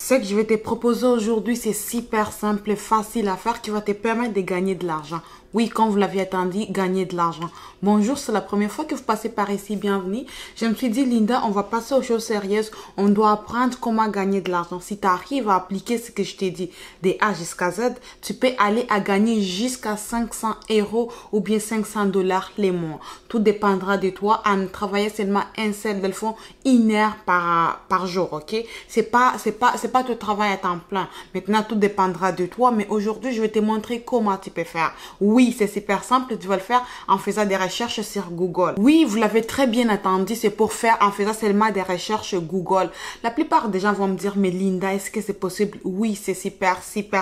Ce que je vais te proposer aujourd'hui, c'est super simple et facile à faire qui va te permettre de gagner de l'argent. Oui, comme vous l'aviez attendu, gagner de l'argent. Bonjour, c'est la première fois que vous passez par ici, bienvenue. Je me suis dit, Linda, on va passer aux choses sérieuses. On doit apprendre comment gagner de l'argent. Si tu arrives à appliquer ce que je t'ai dit, de A jusqu'à Z, tu peux aller à gagner jusqu'à 500 € ou bien 500 $ les mois. Tout dépendra de toi à ne travailler seulement un seul de fond, 1 heure par jour, ok? C'est pas ton travail à temps plein. Maintenant, tout dépendra de toi, mais aujourd'hui, je vais te montrer comment tu peux faire. Oui, c'est super simple, tu vas le faire en faisant des recherches sur Google. Oui, vous l'avez très bien entendu, c'est pour faire en faisant seulement des recherches Google. La plupart des gens vont me dire, mais Linda, est-ce que c'est possible? Oui, c'est super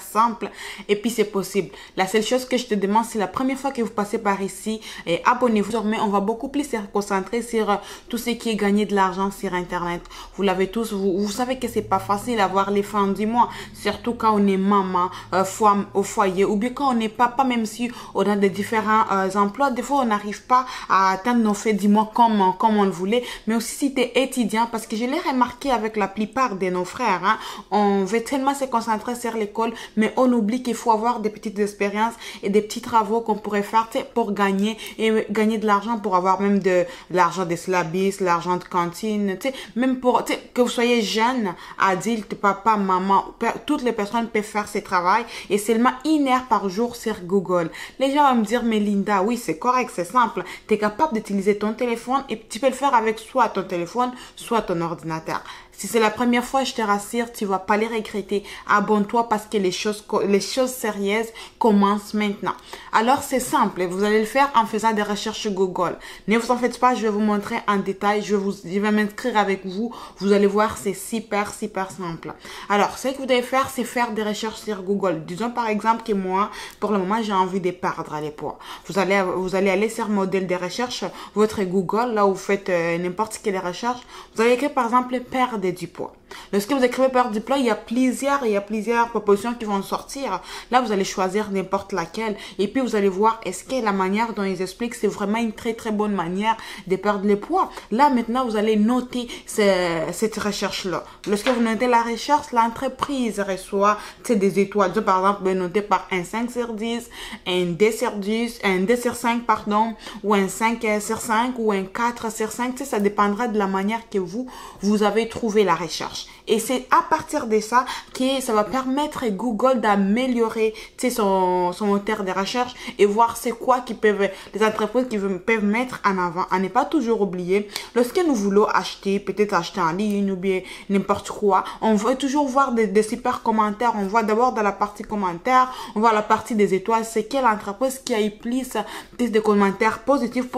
simple et puis c'est possible. La seule chose que je te demande, c'est la première fois que vous passez par ici, et abonnez-vous. Mais on va beaucoup plus se concentrer sur tout ce qui est gagner de l'argent sur Internet. Vous l'avez tous, vous savez que c'est pas facile d'avoir les fins du mois, surtout quand on est maman, femme au foyer, ou bien quand on est papa, même si on a des différents emplois, des fois on n'arrive pas à atteindre nos fins du mois comme on le voulait. Mais aussi si tu es étudiant, parce que je l'ai remarqué avec la plupart de nos frères, hein, on veut tellement se concentrer sur l'école, mais on oublie qu'il faut avoir des petites expériences et des petits travaux qu'on pourrait faire pour gagner de l'argent, pour avoir même de l'argent de slabis, l'argent de cantine, même pour que vous soyez jeune, adulte, papa, maman, toutes les personnes peuvent faire ce travail et seulement 1 heure par jour sur Google. Les gens vont me dire, mais Linda, oui, c'est correct, c'est simple. Tu es capable d'utiliser ton téléphone et tu peux le faire avec soit ton téléphone, soit ton ordinateur. Si c'est la première fois, je te rassure, tu vas pas les regretter. Abonne-toi parce que les choses sérieuses commencent maintenant. Alors, c'est simple. Vous allez le faire en faisant des recherches Google. Ne vous en faites pas, je vais vous montrer en détail. Je vais m'inscrire avec vous. Vous allez voir, c'est super simple. Alors, ce que vous devez faire, c'est faire des recherches sur Google. Disons par exemple que moi, pour le moment, j'ai envie de perdre les poids. Vous allez aller sur modèle de recherche, votre Google, là où vous faites n'importe quelle recherche. Vous allez écrire par exemple perdre du poids. Lorsque vous écrivez perdre du poids, il y a plusieurs propositions qui vont sortir. Là, vous allez choisir n'importe laquelle et puis vous allez voir est-ce que la manière dont ils expliquent, c'est vraiment une très bonne manière de perdre le poids. Là, maintenant, vous allez noter cette recherche-là. Lorsque vous notez la recherche, l'entreprise reçoit des étoiles. Par exemple, noté par un 5 sur 10, un 2 sur 10, un 2 sur 5, pardon, ou un 5 sur 5, ou un 4 sur 5. Ça dépendra de la manière que vous avez trouvé la recherche. Et c'est à partir de ça que ça va permettre Google d'améliorer son moteur de recherche et voir c'est quoi les entreprises qui peuvent mettre en avant. À ne pas toujours oublier, lorsque nous voulons acheter, peut-être acheter en ligne ou bien n'importe quoi, on veut toujours voir des super commentaires. On voit d'abord dans la partie commentaires, on voit la partie des étoiles, c'est quelle entreprise qui a eu plus de commentaires positifs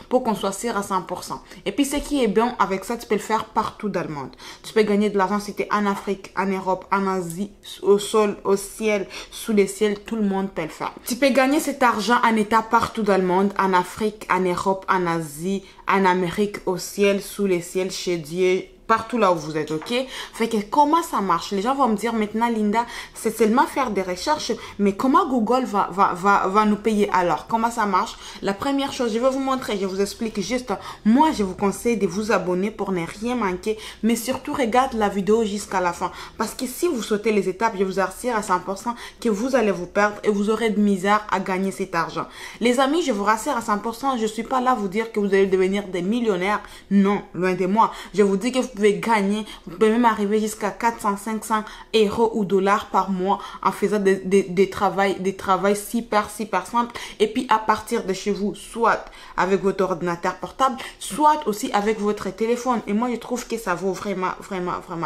pour qu'on soit sûr à 100%. Et puis ce qui est bien avec ça, tu peux le faire partout dans le monde. Tu peux gagner de l'argent si tu es en Afrique, en Europe, en Asie, au sol, au ciel, sous les ciels, tout le monde peut le faire. Tu peux gagner cet argent en état partout dans le monde, en Afrique, en Europe, en Asie, en Amérique, au ciel, sous les ciels, chez Dieu, partout là où vous êtes, ok? Fait que comment ça marche? Les gens vont me dire maintenant, Linda, c'est seulement faire des recherches, mais comment Google va nous payer? Alors, comment ça marche? La première chose, je vais vous montrer, je vous explique juste. Moi, je vous conseille de vous abonner pour ne rien manquer, mais surtout, regarde la vidéo jusqu'à la fin. Parce que si vous sautez les étapes, je vous assure à 100% que vous allez vous perdre et vous aurez de misère à gagner cet argent. Les amis, je vous rassure à 100%, je suis pas là à vous dire que vous allez devenir des millionnaires. Non, loin de moi. Je vous dis que vous pouvez gagner, vous pouvez même arriver jusqu'à 400, 500 € ou dollars par mois en faisant des travails super simples. Et puis à partir de chez vous, soit avec votre ordinateur portable, soit aussi avec votre téléphone. Et moi, je trouve que ça vaut vraiment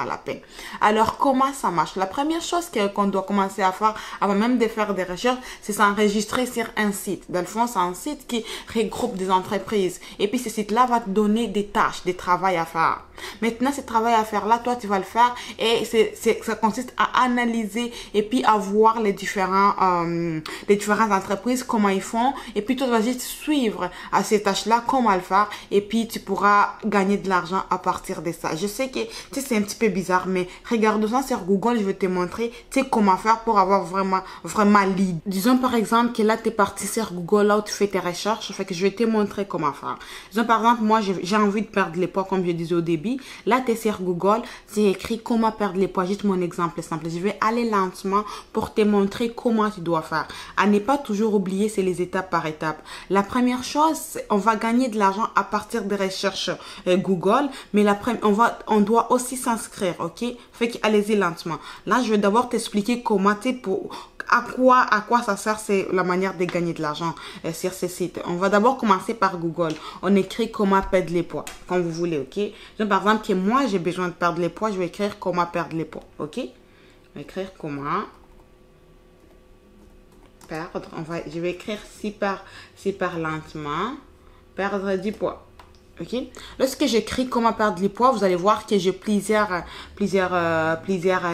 la peine. Alors, comment ça marche? La première chose qu'on doit commencer à faire avant même de faire des recherches, c'est s'enregistrer sur un site. Dans le fond, c'est un site qui regroupe des entreprises. Et puis, ce site-là va te donner des tâches, des travails à faire. Maintenant, ce travail à faire là, toi, tu vas le faire et ça consiste à analyser et puis à voir les différentes entreprises, comment ils font. Et puis, toi, tu vas juste suivre à ces tâches-là, comment le faire. Et puis, tu pourras gagner de l'argent à partir de ça. Je sais que, c'est un petit peu bizarre, mais regarde ça sur Google, je vais te montrer, comment faire pour avoir vraiment l'idée. Disons, par exemple, que là, tu es parti sur Google, là où tu fais tes recherches. Fait que je vais te montrer comment faire. Disons, par exemple, moi, j'ai envie de perdre les poids, comme je disais au début. Là, tu es sur Google, c'est écrit comment perdre les poids. Juste mon exemple simple. Je vais aller lentement pour te montrer comment tu dois faire. À ne pas toujours oublier, c'est les étapes par étapes. La première chose, on va gagner de l'argent à partir des recherches Google, mais on doit aussi s'inscrire, ok? Fait que allez-y lentement. Là, je vais d'abord t'expliquer comment à quoi ça sert, c'est la manière de gagner de l'argent sur ces sites. On va d'abord commencer par Google. On écrit comment perdre les poids, comme vous voulez, ok? Donc, par exemple, que moi, j'ai besoin de perdre les poids, je vais écrire comment perdre les poids, ok? Je vais écrire comment perdre. Je vais écrire super lentement. Perdre du poids. Ok. Lorsque j'écris comment perdre du poids, vous allez voir que j'ai plusieurs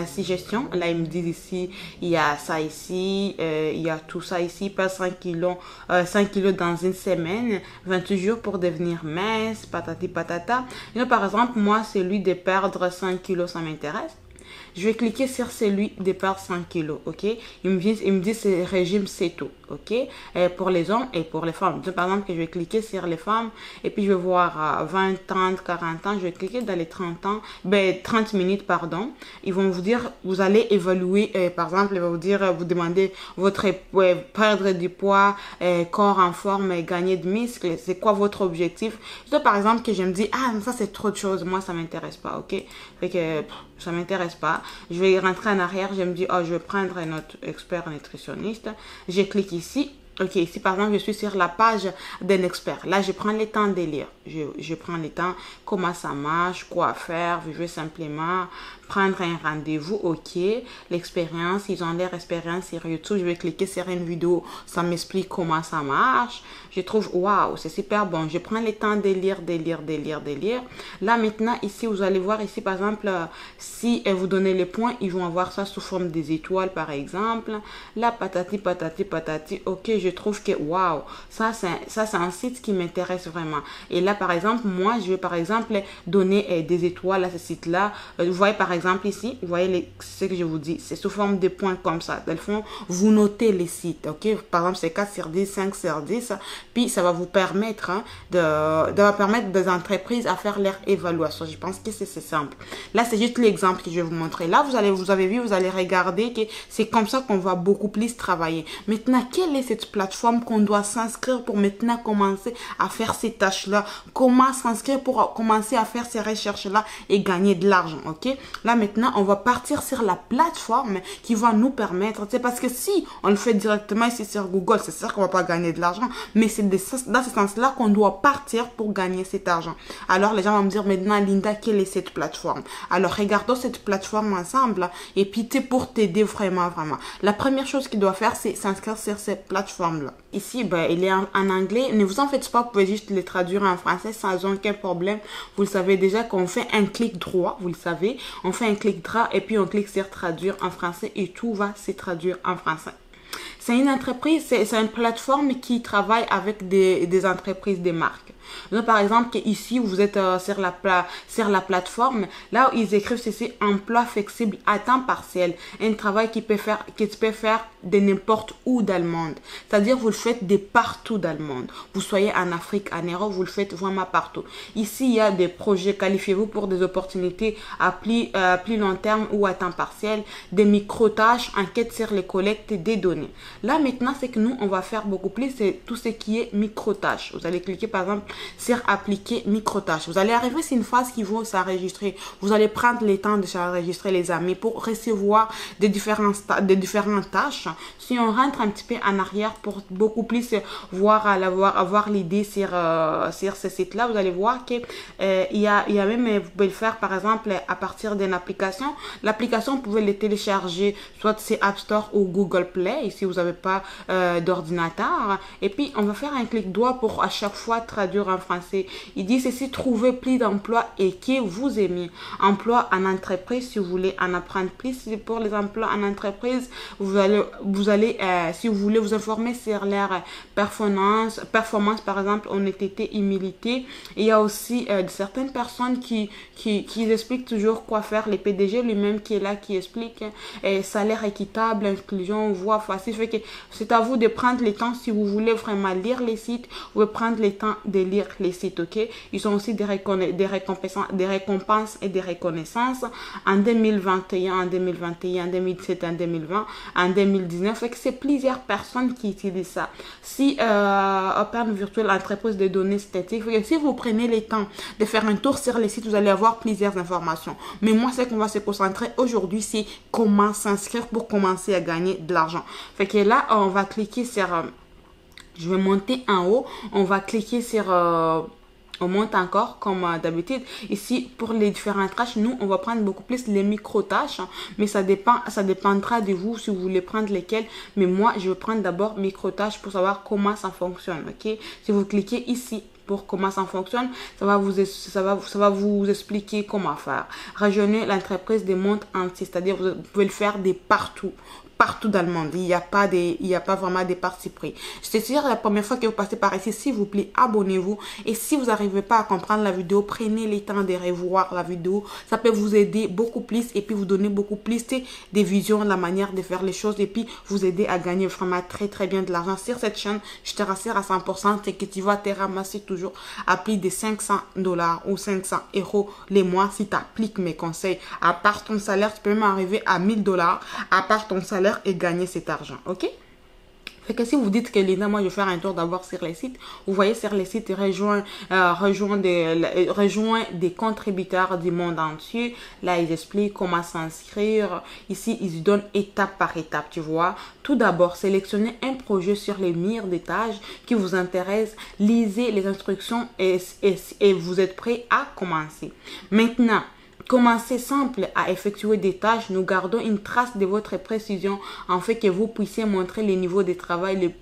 suggestions. Là, ils me disent ici, il y a ça ici, il y a tout ça ici. Perdre 5 kilos dans une semaine, 28 jours pour devenir mince, patati patata. Et donc, par exemple, moi, celui de perdre 5 kilos, ça m'intéresse. Je vais cliquer sur celui de perdre 5 kilos, ok? Il me dit c'est régime keto, ok? Pour les hommes et pour les femmes. Donc, par exemple, que je vais cliquer sur les femmes et puis je vais voir 20, 30, 40 ans. Je vais cliquer dans les 30 ans, 30 minutes, pardon. Ils vont vous dire, vous allez évaluer, par exemple, ils vont vous dire, vous demandez votre perdre du poids, corps en forme, gagner de muscles. C'est quoi votre objectif? Donc, par exemple, que je me dis, ah, ça c'est trop de choses. Moi, ça m'intéresse pas, ok? Fait que ça m'intéresse pas. Je vais rentrer en arrière. Je me dis, oh, je vais prendre un autre expert nutritionniste. Je clique ici. Ok, ici par exemple, je suis sur la page d'un expert. Là, je prends le temps de lire. Je prends le temps, comment ça marche, quoi faire. Je vais simplement prendre un rendez-vous. Ok, l'expérience, ils ont leur expérience sur YouTube. Je vais cliquer sur une vidéo, ça m'explique comment ça marche. Je trouve, waouh, c'est super bon. Je prends le temps de lire. Là, maintenant, ici, vous allez voir ici, par exemple, si vous donnez les points, ils vont avoir ça sous forme des étoiles, par exemple. Là, patati, patati, patati. Ok, je trouve que, waouh, ça, c'est un site qui m'intéresse vraiment. Et là, par exemple, moi, je vais, par exemple, donner des étoiles à ce site-là. Vous voyez, par exemple, ici, vous voyez ce que je vous dis. C'est sous forme de points comme ça. Dans le fond, vous notez les sites, ok? Par exemple, c'est 4 sur 10, 5 sur 10. Puis, ça va vous permettre de permettre des entreprises à faire leur évaluation. Je pense que c'est simple. Là, c'est juste l'exemple que je vais vous montrer. Là, vous avez vu, vous allez regarder que c'est comme ça qu'on va beaucoup plus travailler. Maintenant, quelle est cette plateforme qu'on doit s'inscrire pour maintenant commencer à faire ces tâches-là? Comment s'inscrire pour commencer à faire ces recherches-là et gagner de l'argent, ok? Là, maintenant, on va partir sur la plateforme qui va nous permettre, c'est parce que si on le fait directement ici sur Google, c'est sûr qu'on va pas gagner de l'argent, mais c'est dans ce sens-là qu'on doit partir pour gagner cet argent. Alors, les gens vont me dire maintenant, Linda, quelle est cette plateforme? Alors, regardons cette plateforme ensemble et puis c'est pour t'aider vraiment. La première chose qu'il doit faire, c'est s'inscrire sur cette plateforme-là. Ici, il est en anglais. Ne vous en faites pas, vous pouvez juste le traduire en français sans aucun problème. Vous le savez déjà qu'on fait un clic droit, vous le savez. On fait un clic droit et puis on clique sur traduire en français et tout va se traduire en français. C'est une entreprise, c'est une plateforme qui travaille avec des entreprises, des marques. Donc, par exemple, ici, vous êtes sur la plateforme, là où ils écrivent ceci, emploi flexible à temps partiel, un travail que tu peux faire de n'importe où dans le monde. C'est-à-dire, vous le faites de partout dans le monde. Vous soyez en Afrique, en Europe, vous le faites vraiment partout. Ici, il y a des projets, qualifiez-vous pour des opportunités à plus long terme ou à temps partiel, des micro-tâches, enquête sur les collectes des données. Là, maintenant, c'est que nous, on va faire beaucoup plus, c'est tout ce qui est micro-tâches. Vous allez cliquer, par exemple, sur appliquer micro-tâches. Vous allez arriver, c'est une phase qui va s'enregistrer. Vous allez prendre le temps de s'enregistrer, les amis, pour recevoir des différentes tâches. Si on rentre un petit peu en arrière pour beaucoup plus avoir l'idée sur ce site-là, vous allez voir qu'il y a même, vous pouvez le faire, par exemple, à partir d'une application. L'application, vous pouvez le télécharger, soit c'est App Store ou Google Play, si vous n'avez pas d'ordinateur. Et puis, on va faire un clic droit pour à chaque fois traduire en français. Il dit ceci, trouver plus d'emplois et que vous aimez. Emploi en entreprise, si vous voulez en apprendre plus pour les emplois en entreprise, vous allez si vous voulez vous informer sur leur performance par exemple, honnêteté, humilité. Il y a aussi certaines personnes qui expliquent toujours quoi faire. Les PDG lui-même qui est là, qui explique salaire équitable, inclusion, voie facile. Fait que c'est à vous de prendre le temps, si vous voulez vraiment lire les sites, vous pouvez prendre le temps de lire les sites, ok? Ils ont aussi des récompenses et des reconnaissances en 2021, en 2021, en 2017, en 2020, en 2019. Fait que c'est plusieurs personnes qui utilisent ça. Si Open Virtual Entreprise de données statistiques, si vous prenez le temps de faire un tour sur les sites, vous allez avoir plusieurs informations. Mais moi, ce qu'on va se concentrer aujourd'hui, c'est comment s'inscrire pour commencer à gagner de l'argent. Fait que là, on va cliquer sur... je vais monter en haut. On va cliquer sur... on monte encore comme d'habitude. Ici, pour les différentes tâches, nous, on va prendre beaucoup plus les micro-tâches. Mais ça dépendra de vous si vous voulez prendre lesquelles. Mais moi, je vais prendre d'abord micro-tâches pour savoir comment ça fonctionne. Ok? Si vous cliquez ici pour comment ça fonctionne, ça va vous expliquer comment faire. Rejoignez l'entreprise des mondes entiers. C'est-à-dire, vous pouvez le faire de partout dans le monde. Il n'y a pas vraiment des parties pris. C'est sûr, la première fois que vous passez par ici, s'il vous plaît, abonnez-vous. Et si vous n'arrivez pas à comprendre la vidéo, prenez le temps de revoir la vidéo. Ça peut vous aider beaucoup plus et puis vous donner beaucoup plus de visions, la manière de faire les choses et puis vous aider à gagner vraiment très très bien de l'argent sur cette chaîne. Je te rassure à 100%, c'est que tu vas te ramasser toujours à plus de 500 $ ou 500 € les mois si tu appliques mes conseils. À part ton salaire, tu peux même arriver à 1000 $. À part ton salaire, et gagner cet argent, ok? Fait que si vous dites que Lina, moi je vais faire un tour d'abord sur les sites, vous voyez sur les sites rejoint des contributeurs du monde entier. Là ils expliquent comment s'inscrire. Ici ils donnent étape par étape, tu vois. Tout d'abord, sélectionnez un projet sur les murs des tâches qui vous intéressent, lisez les instructions et vous êtes prêt à commencer. Maintenant, commencez simple à effectuer des tâches. Nous gardons une trace de votre précision afin que vous puissiez montrer les niveaux de travail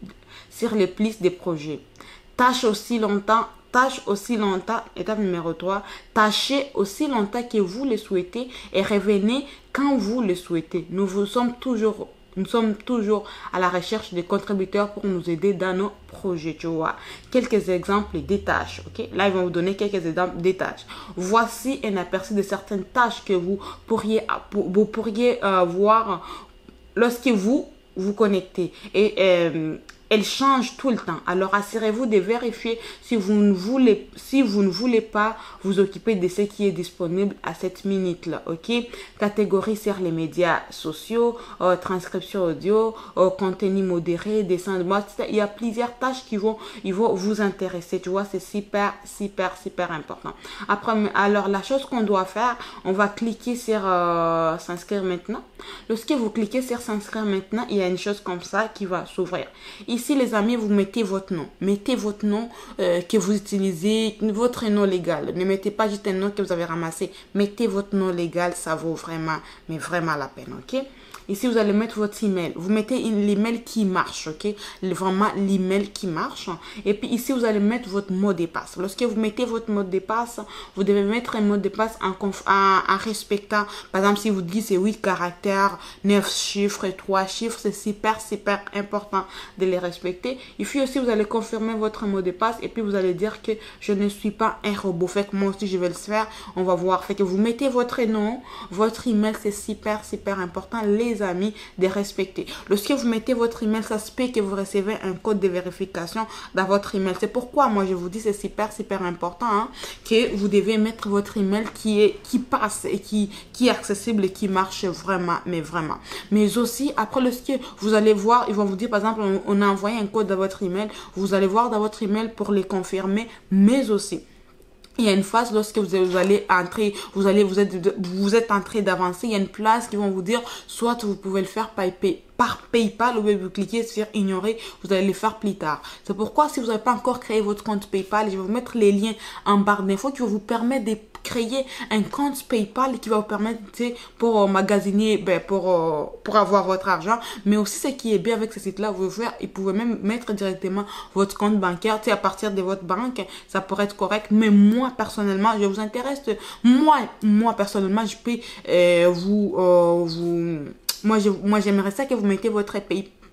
sur les plus des projets. Tâche aussi longtemps, étape numéro 3, tâchez aussi longtemps que vous le souhaitez et revenez quand vous le souhaitez. Nous sommes toujours à la recherche de contributeurs pour nous aider dans nos projets, tu vois. Quelques exemples des tâches, ok? Là, ils vont vous donner quelques exemples des tâches. Voici un aperçu de certaines tâches que vous pourriez voir lorsque vous vous connectez. Et elle change tout le temps. Alors, assurez-vous de vérifier si vous ne voulez pas vous occuper de ce qui est disponible à cette minute-là, ok? Catégorie sur les médias sociaux, transcription audio, contenu modéré, dessin de mode. Il y a plusieurs tâches qui vont vous intéresser, tu vois, c'est super important. Après, alors, la chose qu'on doit faire, on va cliquer sur s'inscrire maintenant. Lorsque vous cliquez sur s'inscrire maintenant, il y a une chose comme ça qui va s'ouvrir. Ici, les amis, vous mettez votre nom. Mettez votre nom que vous utilisez, votre nom légal. Ne mettez pas juste un nom que vous avez ramassé. Mettez votre nom légal, ça vaut vraiment, mais vraiment la peine, ok? Ici, vous allez mettre votre email. Vous mettez l'email qui marche, ok? Vraiment l'email qui marche. Et puis ici, vous allez mettre votre mot de passe. Lorsque vous mettez votre mot de passe, vous devez mettre un mot de passe en respectant. Par exemple, si vous dites c'est 8 caractères, 9 chiffres et 3 chiffres, c'est super important de les respecter. Et puis aussi, vous allez confirmer votre mot de passe et puis vous allez dire que je ne suis pas un robot. Fait que moi aussi, je vais le faire. On va voir. Fait que vous mettez votre nom, votre email, c'est super important. Les amis, de respecter. Lorsque vous mettez votre email, ça se peut que vous recevez un code de vérification dans votre email. C'est pourquoi moi je vous dis c'est super important hein, que vous devez mettre votre email qui passe et qui est accessible et qui marche vraiment, mais vraiment. Mais aussi après lorsque vous allez voir, ils vont vous dire par exemple on a envoyé un code dans votre email, vous allez voir dans votre email pour les confirmer, mais aussi il y a une phase lorsque vous allez entrer, vous êtes en train d'avancer, il y a une place qui vont vous dire, soit vous pouvez le faire par PayPal ou vous cliquez sur ignorer, vous allez le faire plus tard. C'est pourquoi si vous n'avez pas encore créé votre compte PayPal, je vais vous mettre les liens en barre d'infos qui vont vous permettre de créer un compte PayPal qui va vous permettre pour magasiner, pour avoir votre argent. Mais aussi ce qui est bien avec ce site-là, vous pouvez même mettre directement votre compte bancaire, à partir de votre banque, ça pourrait être correct. Mais moi personnellement, je vous intéresse, moi personnellement, je peux moi j'aimerais ça que vous mettez votre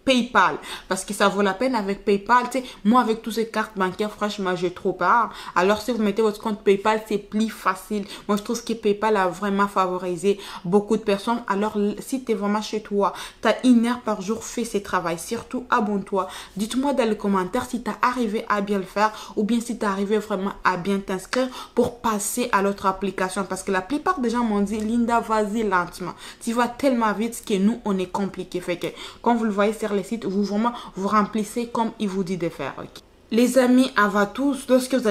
PayPal parce que ça vaut la peine avec PayPal. Tu sais, moi avec toutes ces cartes bancaires, franchement, j'ai trop peur. Alors si vous mettez votre compte PayPal, c'est plus facile. Moi, je trouve que PayPal a vraiment favorisé beaucoup de personnes. Alors si tu es vraiment chez toi, tu as 1 heure par jour, fais ce travail. Surtout, abonne-toi. Dites-moi dans les commentaires si tu as arrivé à bien le faire ou bien si tu as arrivé vraiment à bien t'inscrire pour passer à l'autre application. Parce que la plupart des gens m'ont dit, Linda, vas-y lentement. Tu vas tellement vite que nous, on est compliqué. Fait que, quand vous le voyez sur les sites, vous vraiment, vous remplissez comme il vous dit de faire. Okay? Les amis, avant tout, lorsque vous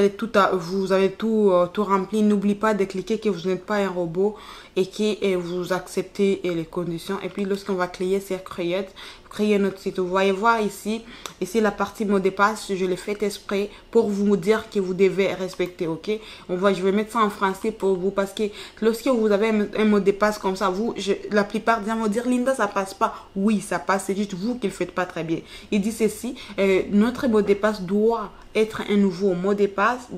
avez tout rempli, n'oubliez pas de cliquer que vous n'êtes pas un robot et que vous acceptez les conditions. Et puis, lorsqu'on va créer notre site, vous voyez voir ici la partie mot de passe, je l'ai fait exprès pour vous dire que vous devez respecter, ok? Je vais mettre ça en français pour vous parce que lorsque vous avez un mot de passe comme ça, la plupart des gens vont dire, Linda, ça passe pas. Oui, ça passe, c'est juste vous qui le faites pas très bien. Il dit ceci, notre mot de passe doit être un nouveau mot de passe,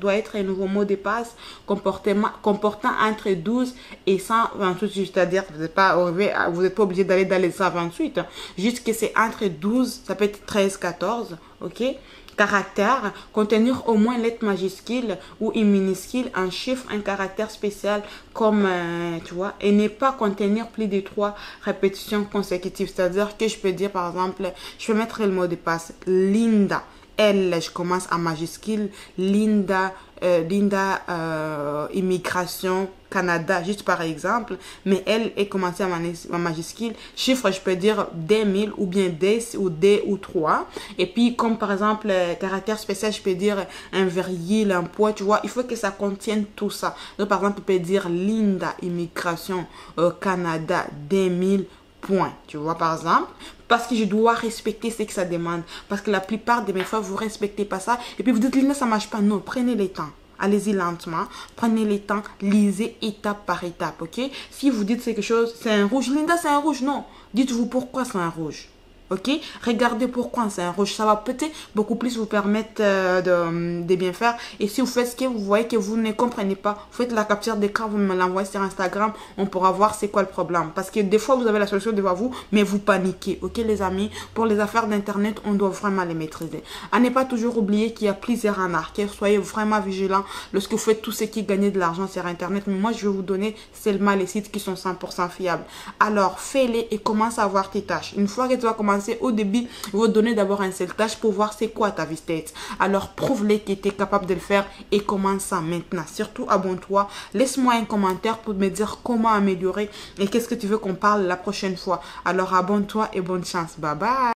comportant entre 12 et 128, c'est-à-dire vous n'êtes pas obligé d'aller dans les 128, hein. Juste que c'est entre 12, ça peut être 13, 14, ok? Caractère, contenir au moins une lettre majuscule ou une minuscule, un chiffre, un caractère spécial comme, tu vois, et ne pas contenir plus de 3 répétitions consécutives. C'est-à-dire que je peux dire, par exemple, je peux mettre le mot de passe, Linda. L, je commence en majuscule, Linda, Immigration Canada, juste par exemple, mais elle est commencée en majuscule. Chiffre, je peux dire des 1000 ou bien des ou des ou 3. Et puis, comme par exemple, caractère spécial, je peux dire un virgule, un point, tu vois, il faut que ça contienne tout ça. Donc, par exemple, je peux dire Linda, Immigration Canada, des 1000 points, tu vois, par exemple, parce que je dois respecter ce que ça demande. Parce que la plupart de mes fois, vous ne respectez pas ça. Et puis vous dites, Linda, ça ne marche pas. Non, prenez le temps. Allez-y lentement. Prenez le temps. Lisez étape par étape, ok? Si vous dites quelque chose, c'est un rouge. Linda, c'est un rouge. Non. Dites-vous pourquoi c'est un rouge. Ok, regardez pourquoi c'est un rouge. Ça va peut-être beaucoup plus vous permettre de bien faire. Et si vous faites ce que vous voyez que vous ne comprenez pas, vous faites la capture d'écran, vous me l'envoyez sur Instagram, on pourra voir c'est quoi le problème. Parce que des fois, vous avez la solution devant vous, mais vous paniquez. Ok, les amis, pour les affaires d'Internet, on doit vraiment les maîtriser. À ne pas toujours oublier qu'il y a plusieurs arnaqueurs. Soyez vraiment vigilants lorsque vous faites tout ce qui gagne de l'argent sur Internet. Mais moi, je vais vous donner seulement les sites qui sont 100% fiables. Alors, fais-les et commence à voir tes tâches. Une fois que tu vas commencer au début, il va te donner d'abord un seul tâche pour voir c'est quoi ta vitesse. Alors prouve-les que tu es capable de le faire et commence ça maintenant. Surtout abonne-toi, laisse-moi un commentaire pour me dire comment améliorer et qu'est-ce que tu veux qu'on parle la prochaine fois. Alors abonne-toi et bonne chance. Bye bye.